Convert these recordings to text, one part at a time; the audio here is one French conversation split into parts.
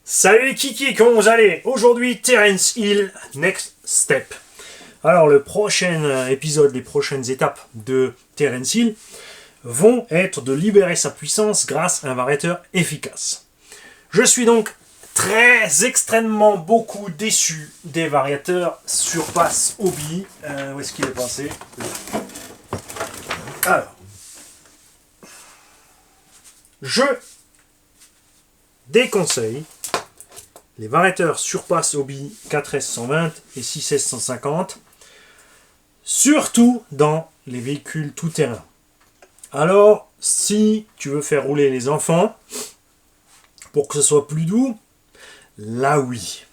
Salut les kiki, comment vous allez? Aujourd'hui, Terence Hill, Next Step. Alors, le prochain épisode, les prochaines étapes de Terence Hill vont être de libérer sa puissance grâce à un variateur efficace. Je suis donc extrêmement beaucoup déçu des variateurs Surpass Hobby. Où est-ce qu'il est passé? Alors, je déconseille les variateurs Surpass Hobby 4S120 et 6S150, surtout dans les véhicules tout-terrain. Alors, si tu veux faire rouler les enfants, pour que ce soit plus doux, là oui.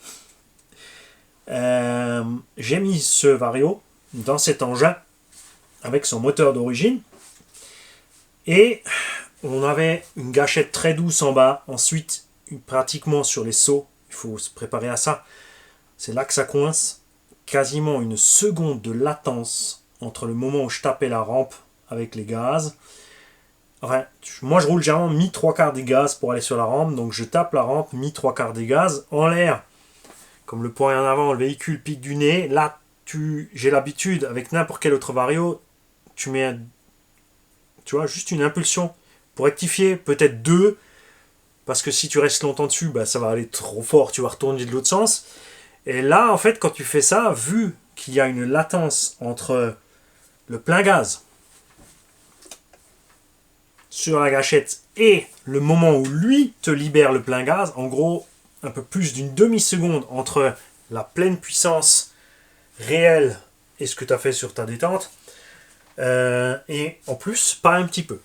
J'ai mis ce Vario dans cet engin avec son moteur d'origine et on avait une gâchette très douce en bas, ensuite pratiquement sur les sauts, il faut se préparer à ça, c'est là que ça coince, quasiment une seconde de latence entre le moment où je tapais la rampe avec les gaz. Enfin, moi je roule généralement mi 3/4 des gaz pour aller sur la rampe, donc je tape la rampe mi 3/4 des gaz en l'air, comme le poing en avant, le véhicule pique du nez. Là, j'ai l'habitude avec n'importe quel autre vario, tu mets juste une impulsion pour rectifier, peut-être deux, parce que si tu restes longtemps dessus, bah, ça va aller trop fort, tu vas retourner de l'autre sens. Et là, en fait, quand tu fais ça, vu qu'il y a une latence entre le plein gaz sur la gâchette et le moment où lui te libère le plein gaz, en gros, un peu plus d'une demi-seconde entre la pleine puissance réelle et ce que tu as fait sur ta détente, et en plus, pas un petit peu.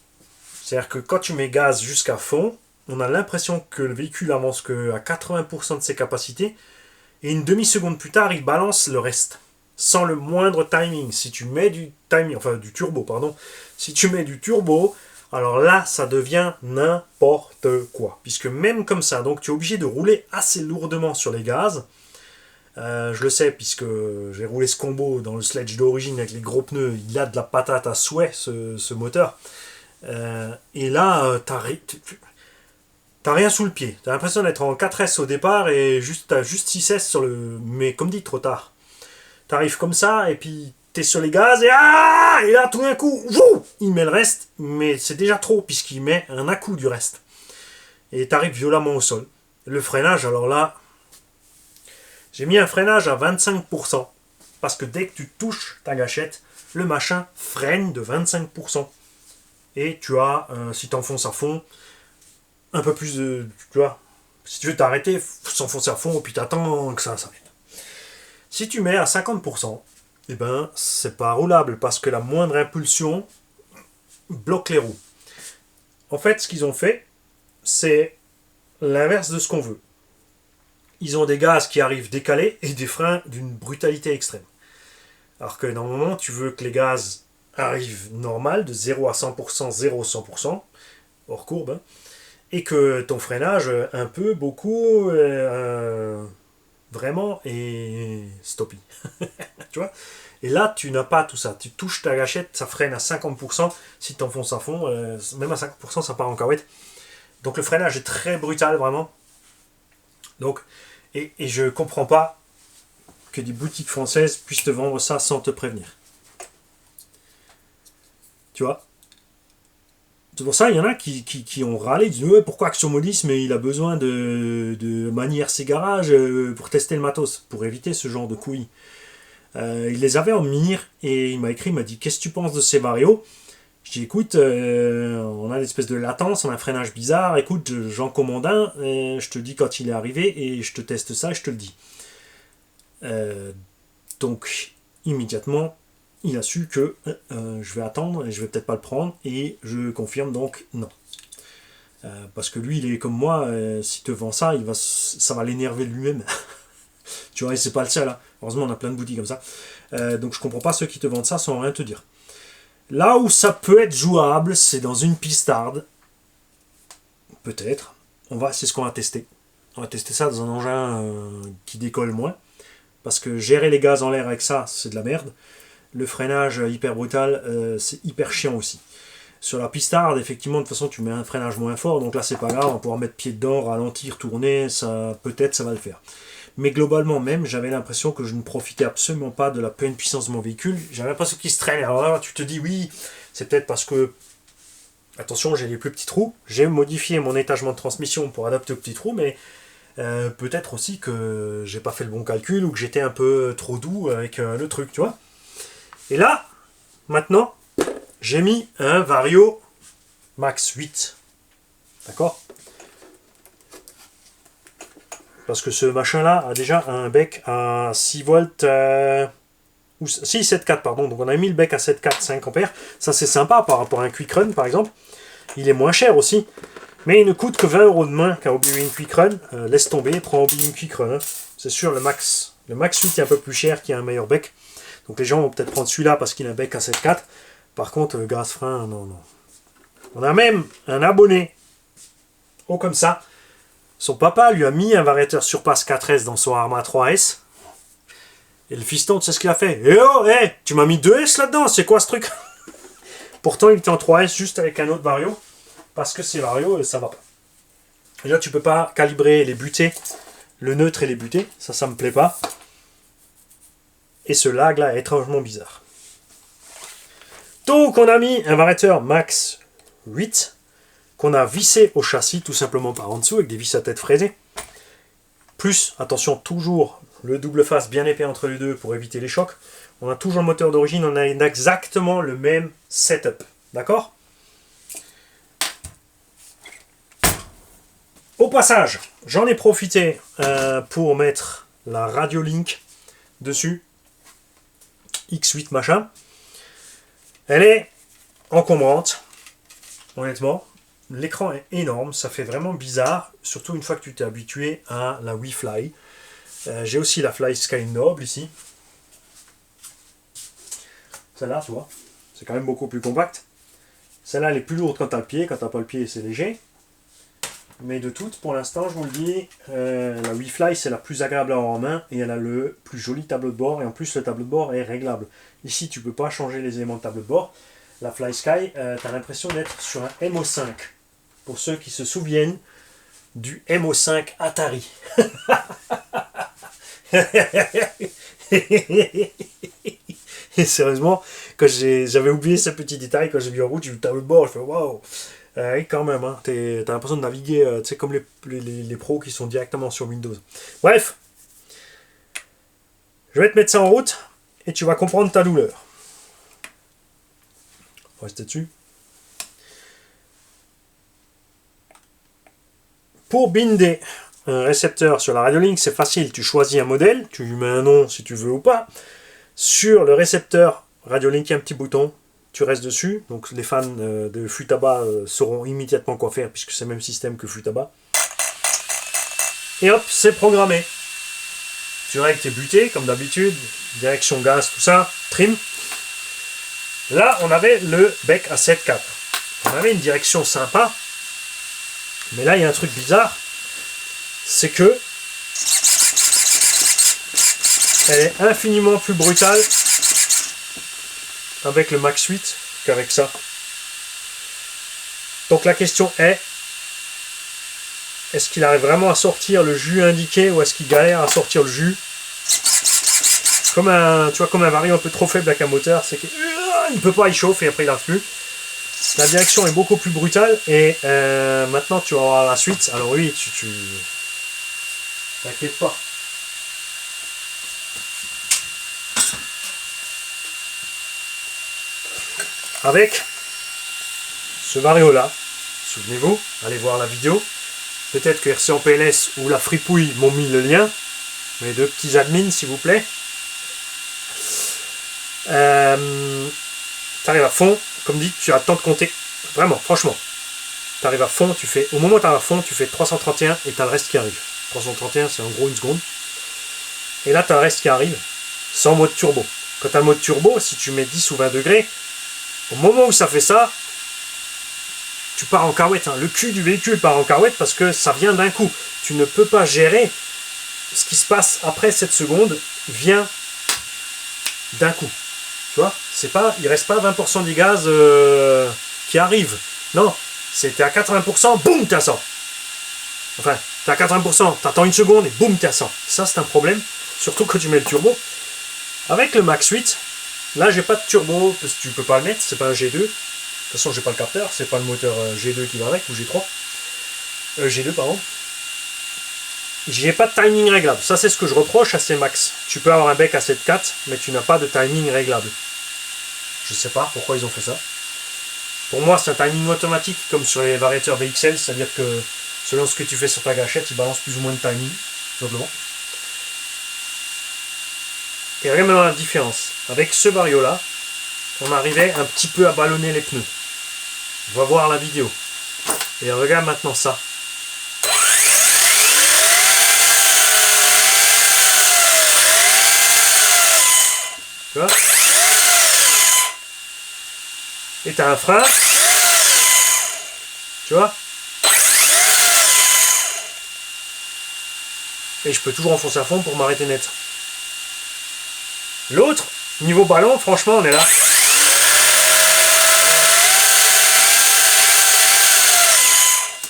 C'est-à-dire que quand tu mets gaz jusqu'à fond, on a l'impression que le véhicule avance qu'à 80% de ses capacités, et une demi-seconde plus tard, il balance le reste, sans le moindre timing. Si tu mets du turbo, si tu mets du turbo, alors là, ça devient n'importe quoi. Puisque même comme ça, donc tu es obligé de rouler assez lourdement sur les gaz. Je le sais, puisque j'ai roulé ce combo dans le sledge d'origine avec les gros pneus. Il a de la patate à souhait, ce moteur. Et là, t'as rien sous le pied. T'as l'impression d'être en 4S au départ et t'as juste 6S sur le... Mais comme dit, trop tard. T'arrives comme ça et puis t'es sur les gaz et là tout d'un coup, il met le reste, mais c'est déjà trop puisqu'il met un à-coup du reste. Et t'arrives violemment au sol. Le freinage, alors là, j'ai mis un freinage à 25%. Parce que dès que tu touches ta gâchette, le machin freine de 25%. Et tu as, si t'enfonces à fond, un peu plus de... Tu vois, si tu veux t'arrêter, s'enfoncer à fond et puis t'attends que ça s'arrête. Si tu mets à 50%, eh ben, c'est pas roulable parce que la moindre impulsion bloque les roues. En fait, ce qu'ils ont fait, c'est l'inverse de ce qu'on veut. Ils ont des gaz qui arrivent décalés et des freins d'une brutalité extrême. Alors que normalement, tu veux que les gaz arrivent normal, de 0 à 100%, 0 à 100%, hors courbe, hein, et que ton freinage, un peu, beaucoup, vraiment, est stoppé. Tu vois? Et là, tu n'as pas tout ça. Tu touches ta gâchette, ça freine à 50%. Si tu t'enfonces à fond, même à 50%, ça part en cahuète. Donc le freinage est très brutal, vraiment. Donc, et je comprends pas que des boutiques françaises puissent te vendre ça sans te prévenir. Tu vois? C'est pour ça, il y en a qui ont râlé, ils disent ouais, pourquoi Action Modisme il a besoin de manière ses garages pour tester le matos, pour éviter ce genre de couilles. Il les avait en mire et il m'a écrit, il m'a dit qu'est-ce que tu penses de ces varios? Je dis écoute, on a une espèce de latence, on a un freinage bizarre, écoute, j'en commande un, je te dis quand il est arrivé et je te teste ça et je te le dis. Donc immédiatement, il a su que je vais attendre et je vais peut-être pas le prendre et je confirme donc non. Parce que lui, il est comme moi, s'il te vend ça, ça va l'énerver lui-même. Tu vois, et c'est pas le seul. Hein. Heureusement, on a plein de boutiques comme ça. Donc je comprends pas ceux qui te vendent ça sans rien te dire. Là où ça peut être jouable, c'est dans une pistarde. Peut-être. C'est ce qu'on va tester. On va tester ça dans un engin qui décolle moins. Parce que gérer les gaz en l'air avec ça, c'est de la merde. Le freinage hyper brutal, c'est hyper chiant aussi. Sur la pistarde, effectivement, de toute façon, tu mets un freinage moins fort, donc là, c'est pas grave, on va pouvoir mettre pied dedans, ralentir, tourner, ça, peut-être, ça va le faire. Mais globalement, même, j'avais l'impression que je ne profitais absolument pas de la pleine puissance de mon véhicule. J'avais l'impression qu'il se traînait. Alors là, tu te dis, oui, c'est peut-être parce que, attention, j'ai les plus petits trous. J'ai modifié mon étagement de transmission pour adapter aux petits trous, mais peut-être aussi que j'ai pas fait le bon calcul ou que j'étais un peu trop doux avec le truc, tu vois. Et là, maintenant, j'ai mis un Vario Max 8. D'accord? Parce que ce machin-là a déjà un bec à 6 volts, ou 6,7,4, pardon. Donc on a mis le bec à 7,4, 5 ampères. Ça c'est sympa par rapport à un Quick Run par exemple. Il est moins cher aussi. Mais il ne coûte que 20 € de moins qu'un Obi-Wan Quick Run. Laisse tomber, prends Obi-Wan Quick Run. Hein. C'est sûr, le Max 8 est un peu plus cher, qui a un meilleur bec. Donc les gens vont peut-être prendre celui-là parce qu'il a un bec à 7,4. Par contre, le gaz frein, non, non. On a même un abonné. Oh, comme ça. Son papa lui a mis un variateur Surpass 4S dans son Arma 3S. Et le fiston, tu sais ce qu'il a fait? Eh oh, hey, tu m'as mis 2S là-dedans, c'est quoi ce truc? Pourtant, il était en 3S juste avec un autre Vario. Parce que c'est Vario, ça va pas. Et là, tu peux pas calibrer les butées, le neutre et les butées. Ça me plaît pas. Et ce lag là est étrangement bizarre. Donc, on a mis un variateur Max 8 qu'on a vissé au châssis tout simplement par en dessous avec des vis à tête fraisées. Plus, attention, toujours le double face bien épais entre les deux pour éviter les chocs. On a toujours le moteur d'origine, on a exactement le même setup. D'accord? Au passage, j'en ai profité pour mettre la Radiolink dessus. X8 machin. Elle est encombrante, honnêtement. L'écran est énorme, ça fait vraiment bizarre, surtout une fois que tu t'es habitué à la WiFly. J'ai aussi la FlySky Noble ici. Celle-là, tu vois, c'est quand même beaucoup plus compact. Celle-là, elle est plus lourde quand tu as le pied. Quand tu n'as pas le pied, c'est léger. Mais de toutes, pour l'instant, je vous le dis, la WiFly, c'est la plus agréable à avoir en main et elle a le plus joli tableau de bord. Et en plus, le tableau de bord est réglable. Ici, tu ne peux pas changer les éléments de tableau de bord. La FlySky, tu as l'impression d'être sur un MO5. Pour ceux qui se souviennent du MO5 Atari. Et sérieusement, quand j'avais oublié ce petit détail, quand j'ai vu en route, j'ai vu le tableau de bord, je fais waouh! Oui, quand même, hein, t'as l'impression de naviguer, tu sais, comme les pros qui sont directement sur Windows. Bref, je vais te mettre ça en route et tu vas comprendre ta douleur. Restez dessus. Pour binder un récepteur sur la Radiolink, c'est facile. Tu choisis un modèle, tu lui mets un nom si tu veux ou pas. Sur le récepteur Radiolink, il y a un petit bouton. Tu restes dessus. Donc les fans de Futaba sauront immédiatement quoi faire puisque c'est le même système que Futaba. Et hop, c'est programmé. Tu règles tes butées comme d'habitude. Direction gaz, tout ça. Trim. Là, on avait le bec à 7,4. On avait une direction sympa. Mais là, il y a un truc bizarre, c'est que elle est infiniment plus brutale avec le Max 8 qu'avec ça. Donc la question est-ce qu'il arrive vraiment à sortir le jus indiqué ou est-ce qu'il galère à sortir le jus? Comme un Vario un peu trop faible avec un moteur, c'est qu'il ne peut pas, il chauffe et après il n'arrive plus. La direction est beaucoup plus brutale et maintenant tu vas voir la suite. Alors oui, tu t'inquiète pas. Avec ce Vario là, souvenez-vous, allez voir la vidéo. Peut-être que RC en PLS ou la fripouille m'ont mis le lien. Mes deux petits admins s'il vous plaît. T'arrives à fond, comme dit, tu as le temps de compter. Vraiment, franchement. T'arrives à fond, au moment où tu arrives à fond, tu fais 331 et tu as le reste qui arrive. 331, c'est en gros une seconde. Et là, tu as le reste qui arrive sans mode turbo. Quand tu as le mode turbo, si tu mets 10 ou 20 degrés, au moment où ça fait ça, tu pars en carouette. Hein. Le cul du véhicule part en carouette parce que ça vient d'un coup. Tu ne peux pas gérer ce qui se passe après cette seconde, vient d'un coup. Tu vois, c'est pas, il reste pas 20% du gaz qui arrive. Non, c'est t'es à 80%, boum, t'es à 100. Enfin, t'es à 80%, t'attends une seconde et boum, t'es à 100. Ça, c'est un problème, surtout quand tu mets le turbo. Avec le Max 8, là, j'ai pas de turbo, parce que tu peux pas le mettre, c'est pas un G2. De toute façon, j'ai pas le capteur, c'est pas le moteur G2 qui va avec, ou G3. G2, pardon. J'ai pas de timing réglable. Ça, c'est ce que je reproche à ces Max. Tu peux avoir un bec à 7.4, mais tu n'as pas de timing réglable. Je sais pas pourquoi ils ont fait ça. Pour moi, c'est un timing automatique, comme sur les variateurs VXL, c'est-à-dire que selon ce que tu fais sur ta gâchette, il balance plus ou moins de timing, simplement. Et regarde maintenant la différence. Avec ce vario-là, on arrivait un petit peu à ballonner les pneus. On va voir la vidéo. Et regarde maintenant ça. Tu vois? Et t'as un frein. Tu vois? Et je peux toujours enfoncer à fond pour m'arrêter net. L'autre, niveau ballon, franchement, on est là.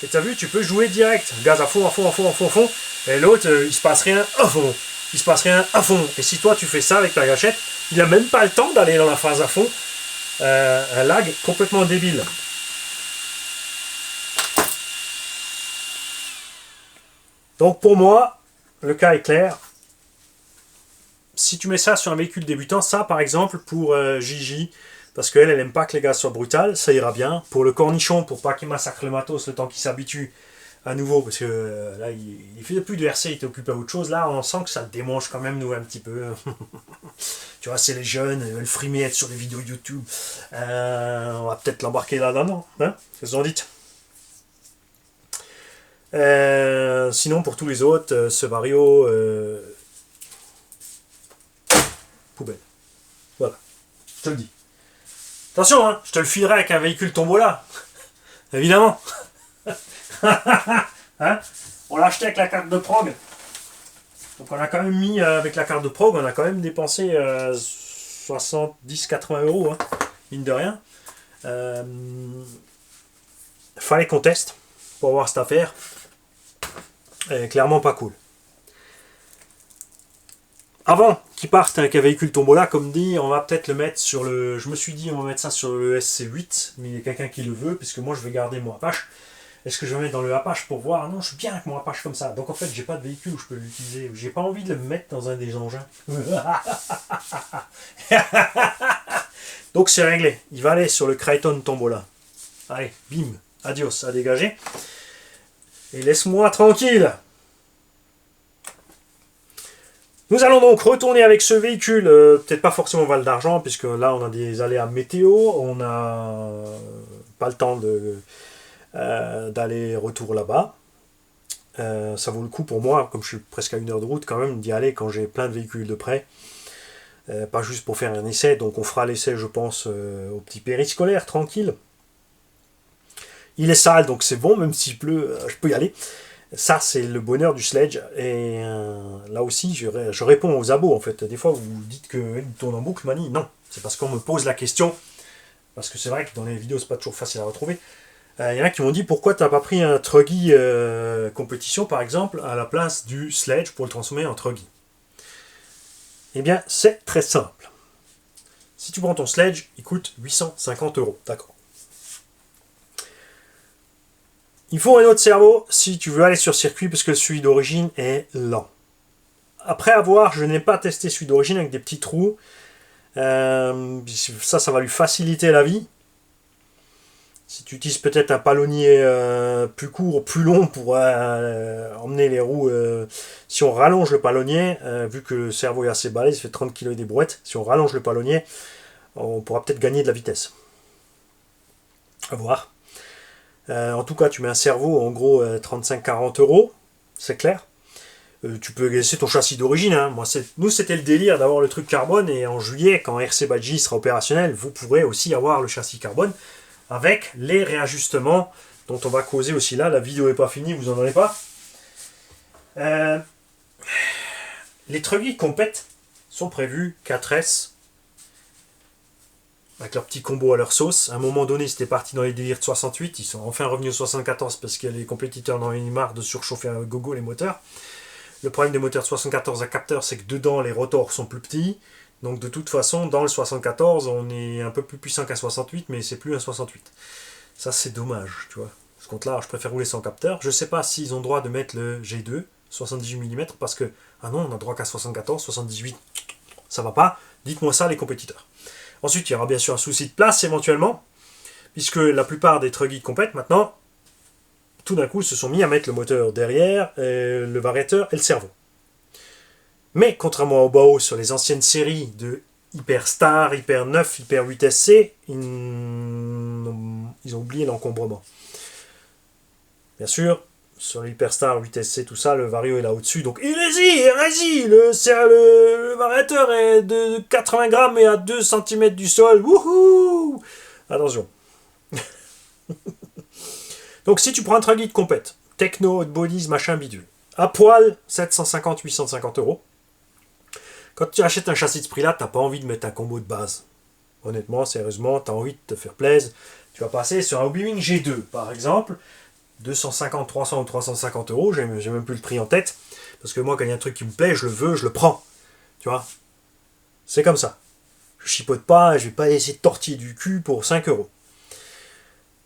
Et t'as vu, tu peux jouer direct. Gaz à fond, à fond, à fond, à fond, à fond. Et l'autre, il se passe rien à fond. Il se passe rien à fond. Et si toi, tu fais ça avec ta gâchette, il n'a même pas le temps d'aller dans la phase à fond. Un lag complètement débile. Donc pour moi, le cas est clair. Si tu mets ça sur un véhicule débutant, ça par exemple pour Gigi, parce qu'elle, elle aime pas que les gaz soient brutales, ça ira bien. Pour le cornichon, pour pas qu'il massacre le matos le temps qu'il s'habitue à nouveau, parce que là, il fait plus de RC, il est occupé à autre chose. Là, on sent que ça démange quand même, nous, un petit peu. Tu vois, c'est les jeunes, ils veulent frimer, être sur des vidéos YouTube. On va peut-être l'embarquer là-dedans, hein? Qu'est-ce que vous en dites? Sinon, pour tous les autres, ce vario... poubelle. Voilà. Je te le dis. Attention, hein, je te le filerai avec un véhicule tombola. Évidemment. Hein, on l'a acheté avec la carte de prog. Donc on a quand même mis, avec la carte de prog, on a quand même dépensé 70-80 euros, hein, mine de rien. Fallait qu'on teste pour voir cette affaire. Clairement pas cool. Avant qu'ils partent avec un véhicule tombola, comme dit, on va peut-être le mettre sur le... Je me suis dit, on va mettre ça sur le SC8, mais il y a quelqu'un qui le veut, puisque moi je vais garder mon Apache. Est-ce que je vais mettre dans le Apache pour voir? Non, je suis bien avec mon Apache comme ça. Donc en fait, j'ai pas de véhicule où je peux l'utiliser. J'ai pas envie de le mettre dans un des engins. Donc c'est réglé. Il va aller sur le Crichton Tombola. Allez, bim, adios, à dégager. Et laisse-moi tranquille. Nous allons donc retourner avec ce véhicule, peut-être pas forcément Val d'Argent, puisque là on a des aléas météo, on n'a pas le temps d'aller-retour là-bas. Ça vaut le coup pour moi, comme je suis presque à 1 heure de route, quand même d'y aller quand j'ai plein de véhicules de près. Pas juste pour faire un essai, donc on fera l'essai, je pense, au petit périscolaire, tranquille. Il est sale, donc c'est bon, même s'il pleut, je peux y aller. Ça, c'est le bonheur du sledge. Et là aussi, je réponds aux abos, en fait. Des fois, vous dites qu'il tourne en boucle, Mani. Non, c'est parce qu'on me pose la question. Parce que c'est vrai que dans les vidéos, c'est pas toujours facile à retrouver. Il y en a qui m'ont dit, pourquoi tu n'as pas pris un truggy compétition, par exemple, à la place du sledge pour le transformer en truggy? Eh bien, c'est très simple. Si tu prends ton sledge, il coûte 850 euros. D'accord. Il faut un autre cerveau si tu veux aller sur circuit parce que celui d'origine est lent. Après avoir, je n'ai pas testé celui d'origine avec des petits trous. Ça va lui faciliter la vie. Si tu utilises peut-être un palonnier plus court, plus long pour emmener les roues. Si on rallonge le palonnier, vu que le cerveau est assez balèze, il fait 30 kg et des brouettes. Si on rallonge le palonnier, on pourra peut-être gagner de la vitesse. À voir. En tout cas, tu mets un cerveau, en gros 35-40 euros, c'est clair. Tu peux laisser ton châssis d'origine. Hein. Nous, c'était le délire d'avoir le truc carbone. Et en juillet, quand RC Badgie sera opérationnel, vous pourrez aussi avoir le châssis carbone avec les réajustements dont on va causer aussi là. La vidéo n'est pas finie, vous n'en avez pas. Les truggy compètes sont prévus 4S avec leur petit combo à leur sauce. À un moment donné, c'était parti dans les délires de 68. Ils sont enfin revenus au 74 parce que les compétiteurs en avaient marre de surchauffer à gogo les moteurs. Le problème des moteurs de 74 à capteur, c'est que dedans, les rotors sont plus petits. Donc de toute façon, dans le 74, on est un peu plus puissant qu'un 68, mais c'est plus un 68. Ça, c'est dommage, tu vois. Ce compte-là, je préfère rouler sans capteur. Je sais pas s'ils ont le droit de mettre le G2, 78 mm, parce que, ah non, on a droit qu'à 74, 78, ça va pas. Dites-moi ça, les compétiteurs. Ensuite, il y aura bien sûr un souci de place, éventuellement, puisque la plupart des truck guides compètent maintenant, tout d'un coup, se sont mis à mettre le moteur derrière, le variateur et le cerveau. Mais, contrairement au Bao sur les anciennes séries de Hyper Star, Hyper 9, Hyper 8SC, ils ont oublié l'encombrement. Bien sûr, sur l'Hyperstar 8SC, tout ça, le Vario est là au-dessus. Donc, hérésie, le variateur est de 80 grammes et à 2 cm du sol. Wouhou! Attention. Donc, si tu prends un truck guide compète, techno, hot bodies, machin bidule, à poil, 750-850 euros. Quand tu achètes un châssis de ce prix-là, t'as pas envie de mettre un combo de base. Honnêtement, sérieusement, t'as envie de te faire plaisir. Tu vas passer sur un Hobywing G2, par exemple. 250, 300 ou 350 euros, j'ai même plus le prix en tête, parce que moi, quand il y a un truc qui me plaît, je le veux, je le prends. Tu vois? C'est comme ça. Je chipote pas, je vais pas essayer de tortiller du cul pour 5 euros.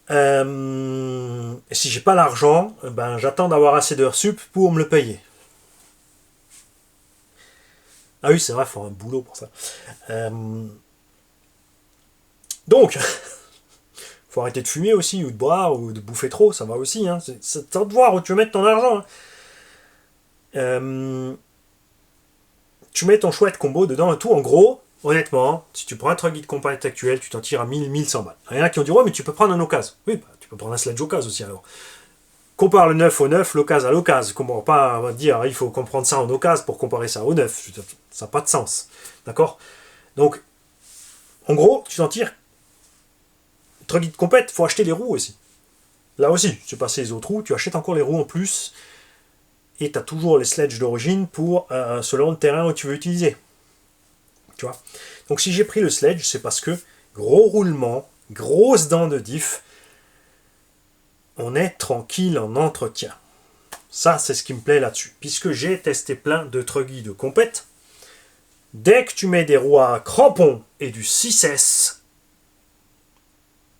Et si j'ai pas l'argent, ben, j'attends d'avoir assez d'heures sup pour me le payer. Ah oui, c'est vrai, il faut un boulot pour ça. Donc, faut arrêter de fumer aussi, ou de boire, ou de bouffer trop, ça va aussi. Hein. C'est à de voir où tu veux mettre ton argent. Hein. Tu mets ton chouette combo dedans et tout. En gros, honnêtement, si tu prends un truck guide compact actuel, tu t'en tires à 1000-1100 balles. Il y en a qui ont dit, ouais, mais tu peux prendre un occasion. Oui, bah, tu peux prendre un sledge occasion aussi alors. Compare le neuf au neuf, l'occasion à l'occasion. Comment pas dire, il faut comprendre ça en occasion pour comparer ça au neuf. Ça n'a pas de sens. D'accord? Donc, en gros, tu t'en tires. Truck guide compète, il faut acheter les roues aussi. Là aussi, tu passes les autres roues, tu achètes encore les roues en plus, et tu as toujours les sledges d'origine pour selon le terrain où tu veux utiliser. Tu vois. Donc si j'ai pris le sledge, c'est parce que gros roulement, grosse dent de diff, on est tranquille en entretien. Ça, c'est ce qui me plaît là-dessus. Puisque j'ai testé plein de truck guides de compète, dès que tu mets des roues à crampons et du 6S,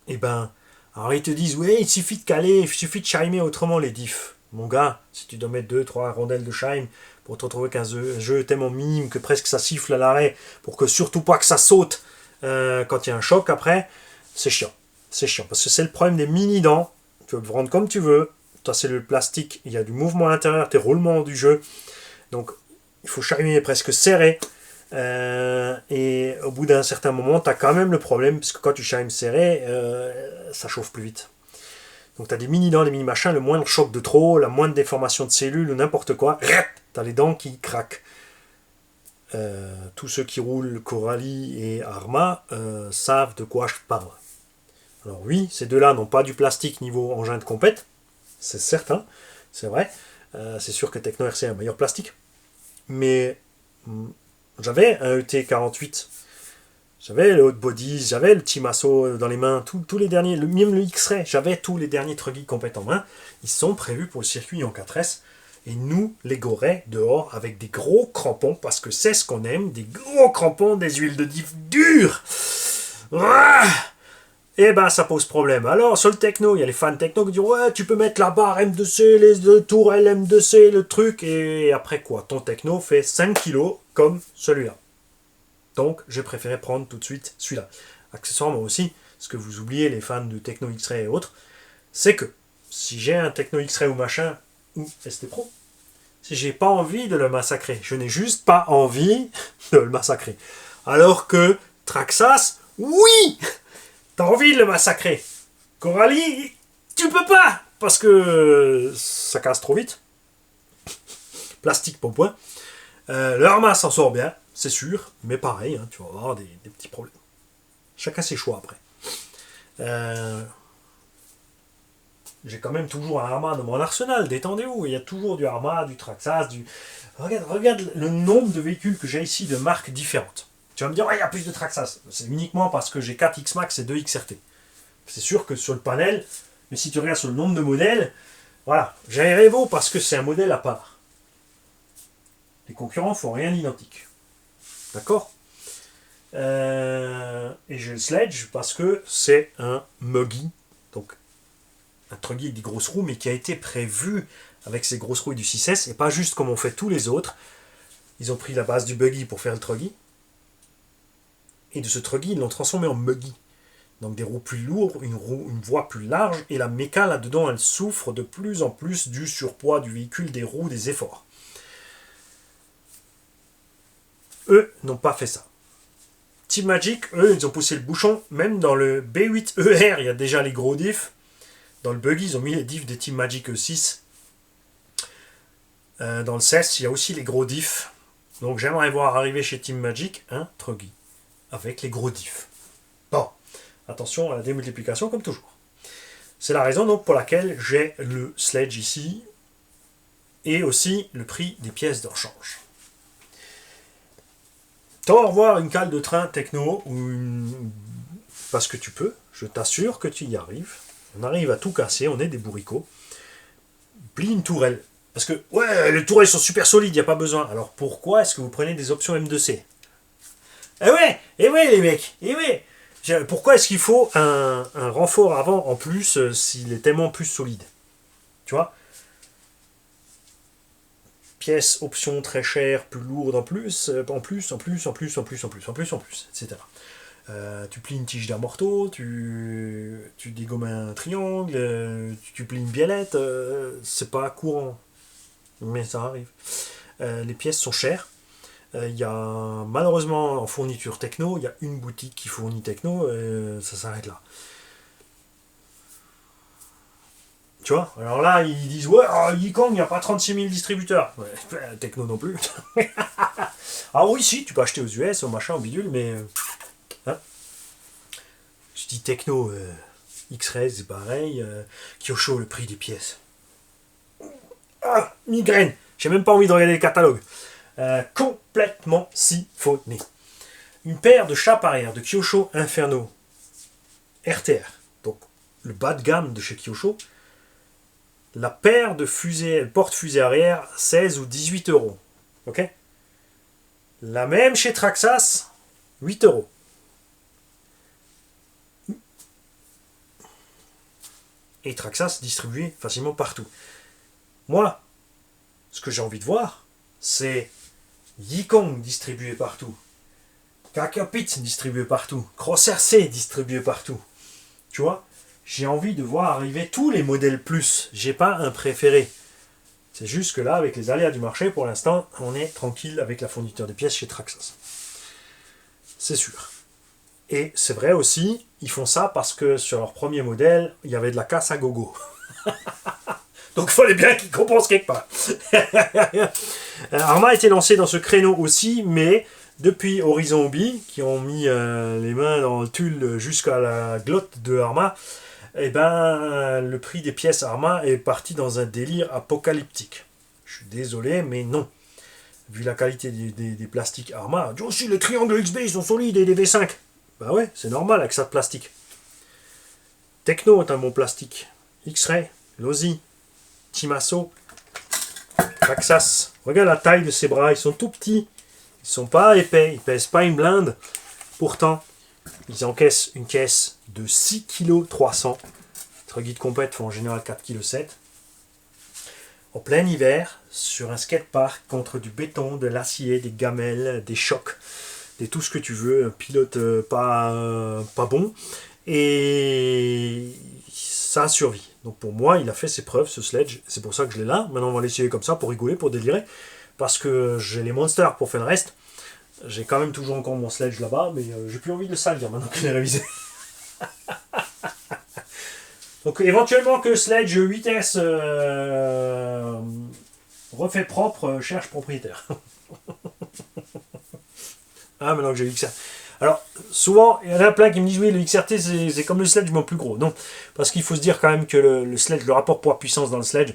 et ben, alors ils te disent, ouais, il suffit de caler, il suffit de chimer autrement les diffs. Mon gars, si tu dois mettre 2-3 rondelles de chime pour te retrouver qu'un jeu tellement minime que presque ça siffle à l'arrêt, pour que surtout pas que ça saute quand il y a un choc après, c'est chiant. C'est chiant, parce que c'est le problème des mini-dents. Tu peux le rendre comme tu veux. Toi, c'est le plastique, il y a du mouvement à l'intérieur, tes roulements du jeu. Donc, il faut chimer presque serré. Et au bout d'un certain moment, tu as quand même le problème, parce que quand tu chimes serré, ça chauffe plus vite. Donc tu as des mini-dents, des mini-machins, le moindre choc de trop, la moindre déformation de cellules ou n'importe quoi, tu as les dents qui craquent. Tous ceux qui roulent Coralie et Arma savent de quoi je parle. Alors oui, ces deux-là n'ont pas du plastique niveau engin de compète, c'est certain, c'est vrai. C'est sûr que Techno RC a un meilleur plastique. Mais j'avais un ET48, j'avais le Hot Bodies, j'avais le Timasso dans les mains, tous les derniers, même le X-Ray, j'avais tous les derniers truck guides compète en main. Ils sont prévus pour le circuit en 4S. Et nous, les gorets, dehors, avec des gros crampons, parce que c'est ce qu'on aime, des gros crampons, des huiles de diff dures. Et ben ça pose problème. Alors sur le techno, il y a les fans techno qui disent ouais, tu peux mettre la barre M2C, les deux tourelles M2C, le truc, et après quoi, ton techno fait 5 kg comme celui-là. Donc j'ai préféré prendre tout de suite celui-là. Accessoirement aussi, ce que vous oubliez les fans de Techno X-Ray et autres, c'est que si j'ai un Techno X-Ray ou machin, ou ST Pro, si j'ai pas envie de le massacrer, je n'ai juste pas envie de le massacrer. Alors que Traxxas, oui, t'as envie de le massacrer. Coralie, tu peux pas, parce que ça casse trop vite. Plastique pour point. Le Arma s'en sort bien, c'est sûr, mais pareil, hein, tu vas avoir des petits problèmes. Chacun ses choix après. J'ai quand même toujours un Arma dans mon arsenal, détendez-vous, il y a toujours du Arma, du Traxxas, du... Regarde le nombre de véhicules que j'ai ici de marques différentes. Tu vas me dire, ouais, il y a plus de Traxxas. C'est uniquement parce que j'ai 4 X-Max et 2 XRT. C'est sûr que sur le panel, mais si tu regardes sur le nombre de modèles, voilà, j'ai un Revo parce que c'est un modèle à part. Les concurrents font rien d'identique. D'accord. Et j'ai le Sledge parce que c'est un Muggy, donc un truggy avec des grosses roues, mais qui a été prévu avec ces grosses roues du 6S, et pas juste comme on fait tous les autres. Ils ont pris la base du buggy pour faire le truggy, et de ce truggy, ils l'ont transformé en Muggy. Donc des roues plus lourdes, une voie plus large, et la méca là-dedans, elle souffre de plus en plus du surpoids du véhicule, des roues, des efforts. Eux n'ont pas fait ça. Team Magic, eux, ils ont poussé le bouchon. Même dans le B8ER, il y a déjà les gros diffs. Dans le buggy, ils ont mis les diffs des Team Magic E6. Dans le CES, il y a aussi les gros diffs. Donc j'aimerais voir arriver chez Team Magic un truggy avec les gros diffs. Bon, attention à la démultiplication comme toujours. C'est la raison donc pour laquelle j'ai le Sledge ici et aussi le prix des pièces de rechange. T'as revoir une cale de train techno ou parce que tu peux, je t'assure que tu y arrives. On arrive à tout casser, on est des bourricots. Plie une tourelle. Parce que, ouais, les tourelles sont super solides, il n'y a pas besoin. Alors pourquoi est-ce que vous prenez des options M2C? Eh ouais, les mecs, eh ouais. Pourquoi est-ce qu'il faut un renfort avant en plus s'il est tellement plus solide? Tu vois? Pièces, options très chères, plus lourdes en plus, etc. Tu plies une tige d'amorto, tu dégommes un triangle, tu plies une biellette, c'est pas courant, mais ça arrive. Les pièces sont chères. Il y a malheureusement en fourniture techno, il y a une boutique qui fournit techno, ça s'arrête là. Tu vois? Alors là, ils disent, ouais, Yikong, il n'y a pas 36 000 distributeurs. Ouais, techno non plus. Ah oui, si, tu peux acheter aux US, au machin, au bidule, mais... Hein? Je dis techno, X-Ray, c'est pareil. Kyosho, le prix des pièces. Ah, migraine. J'ai même pas envie de regarder le catalogue. Complètement siphonné. Une paire de chapes arrière de Kyosho Inferno RTR, donc le bas de gamme de chez Kyosho. La paire de fusées, porte-fusée arrière, 16 ou 18 euros. Ok? La même chez Traxxas, 8 euros. Et Traxxas distribué facilement partout. Moi, ce que j'ai envie de voir, c'est Yikong distribué partout. Kakapit distribué partout. Cross RC distribué partout. Tu vois? J'ai envie de voir arriver tous les modèles plus. J'ai pas un préféré. C'est juste que là, avec les aléas du marché, pour l'instant, on est tranquille avec la fourniture de pièces chez Traxxas. C'est sûr. Et c'est vrai aussi, ils font ça parce que sur leur premier modèle, il y avait de la casse à gogo. Donc il fallait bien qu'ils compensent quelque part. Arma a été lancé dans ce créneau aussi, mais depuis Horizon Hobby, qui ont mis les mains dans le tulle jusqu'à la glotte de Arma, eh ben, le prix des pièces Arma est parti dans un délire apocalyptique. Je suis désolé, mais non. Vu la qualité des plastiques Arma, aussi les triangles XB, ils sont solides et les V5. Bah ouais, c'est normal avec ça de plastique. Techno est un bon plastique. X-Ray, Losi, Timasso, Traxxas. Regarde la taille de ses bras, ils sont tout petits. Ils sont pas épais, ils pèsent pas une blinde. Pourtant, ils encaissent une caisse de 6,3 kg. Les truggy de compète font en général 4,7 kg. En plein hiver, sur un skatepark, contre du béton, de l'acier, des gamelles, des chocs, des tout ce que tu veux, un pilote pas bon. Et ça a survécu. Donc pour moi, il a fait ses preuves, ce Sledge. C'est pour ça que je l'ai là. Maintenant, on va l'essayer comme ça pour rigoler, pour délirer. Parce que j'ai les monsters pour faire le reste. J'ai quand même toujours encore mon Sledge là-bas, mais j'ai plus envie de le salir maintenant qu'il est révisé. Donc éventuellement que Sledge 8S refait propre, cherche propriétaire. Ah, maintenant que j'ai le XRT. Alors, souvent, il y en a plein qui me disent oui, le XRT c'est comme le Sledge, mais en plus gros. Non, parce qu'il faut se dire quand même que le Sledge, le rapport poids-puissance dans le Sledge,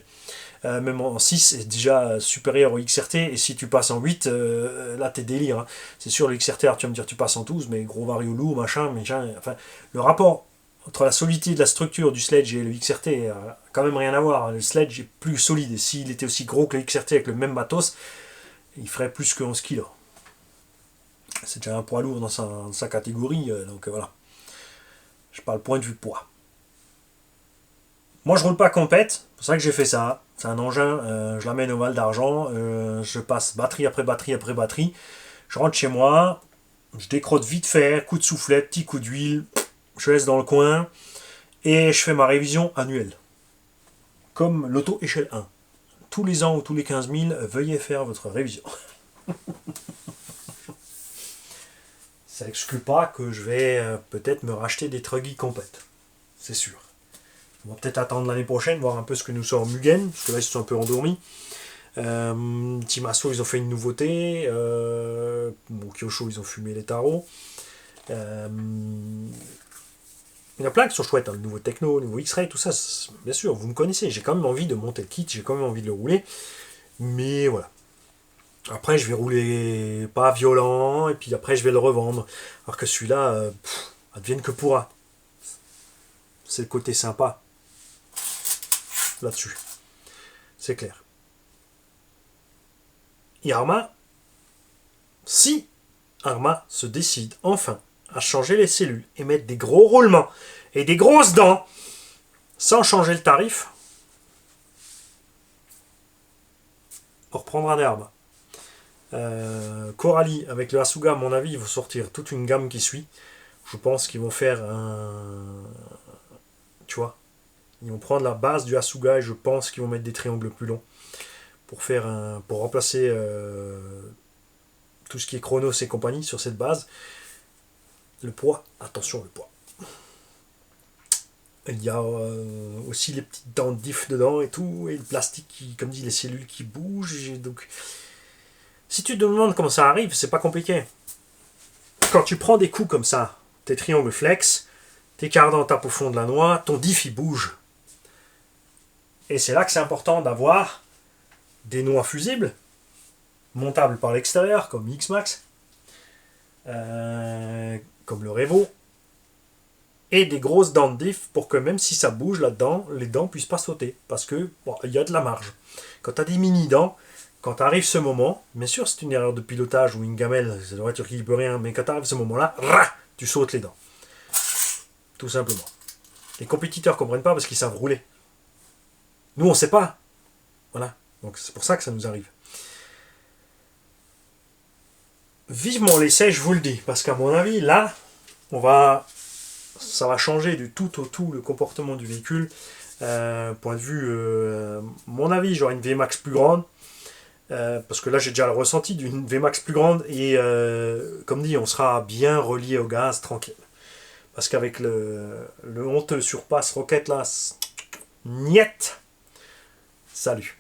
même en 6, c'est déjà supérieur au XRT, et si tu passes en 8, là t'es délire. Hein. C'est sûr, le XRT, alors tu vas me dire tu passes en 12, mais gros vario lourd, machin, enfin, le rapport entre la solidité de la structure du sledge et le XRT a quand même rien à voir. Le sledge est plus solide, et s'il était aussi gros que le XRT avec le même matos, il ferait plus que 11 kg. C'est déjà un poids lourd dans sa catégorie, donc voilà. Je parle point de vue poids. Moi, je roule pas compète, c'est pour ça que j'ai fait ça. C'est un engin, je l'amène au Val d'Argent, je passe batterie après batterie après batterie. Je rentre chez moi, je décrotte vite fait, coup de soufflette, petit coup d'huile, je laisse dans le coin et je fais ma révision annuelle. Comme l'auto échelle 1. Tous les ans ou tous les 15 000, veuillez faire votre révision. Ça n'exclut pas que je vais peut-être me racheter des truggies compète. C'est sûr. On va peut-être attendre l'année prochaine, voir un peu ce que nous sort Mugen, parce que là ils se sont un peu endormis. Team Asso, ils ont fait une nouveauté. Kyosho, ils ont fumé les tarots. Il y en a plein qui sont chouettes, hein, le nouveau Techno, le nouveau X-Ray, tout ça, bien sûr, vous me connaissez, j'ai quand même envie de monter le kit, j'ai quand même envie de le rouler. Mais voilà. Après, je vais rouler pas violent, et puis après, je vais le revendre. Alors que celui-là, advienne que pourra. C'est le côté sympa là-dessus. C'est clair. Et Arma, si Arma se décide enfin à changer les cellules et mettre des gros roulements et des grosses dents sans changer le tarif, on reprendra des Arma. Coralie avec le Asuga, à mon avis, ils vont sortir toute une gamme qui suit. Je pense qu'ils vont faire un. Tu vois, ils vont prendre la base du Asuga et je pense qu'ils vont mettre des triangles plus longs pour remplacer tout ce qui est Chronos et compagnie sur cette base. Le poids, attention le poids. Il y a aussi les petites dents de diff dedans et tout, et le plastique qui, comme dit, les cellules qui bougent. Donc, si tu te demandes comment ça arrive, c'est pas compliqué. Quand tu prends des coups comme ça, tes triangles flex, tes cardans tapent au fond de la noix, ton diff il bouge. Et c'est là que c'est important d'avoir des noix fusibles, montables par l'extérieur, comme X-Max, comme le Revo, et des grosses dents de diff pour que même si ça bouge là-dedans, les dents puissent pas sauter, parce que il y a de la marge. Quand tu as des mini-dents, quand arrive ce moment, bien sûr c'est une erreur de pilotage ou une gamelle, c'est la voiture qui ne peut rien, mais quand arrive ce moment-là, tu sautes les dents. Tout simplement. Les compétiteurs ne comprennent pas parce qu'ils savent rouler. Nous on ne sait pas. Voilà. Donc c'est pour ça que ça nous arrive. Vivement l'essai, je vous le dis, parce qu'à mon avis, là, ça va changer du tout au tout le comportement du véhicule. Point de vue, mon avis, j'aurai une VMAX plus grande. Parce que là j'ai déjà le ressenti d'une VMAX plus grande et comme dit on sera bien relié au gaz tranquille parce qu'avec le honteux surpass Rocket là niet salut.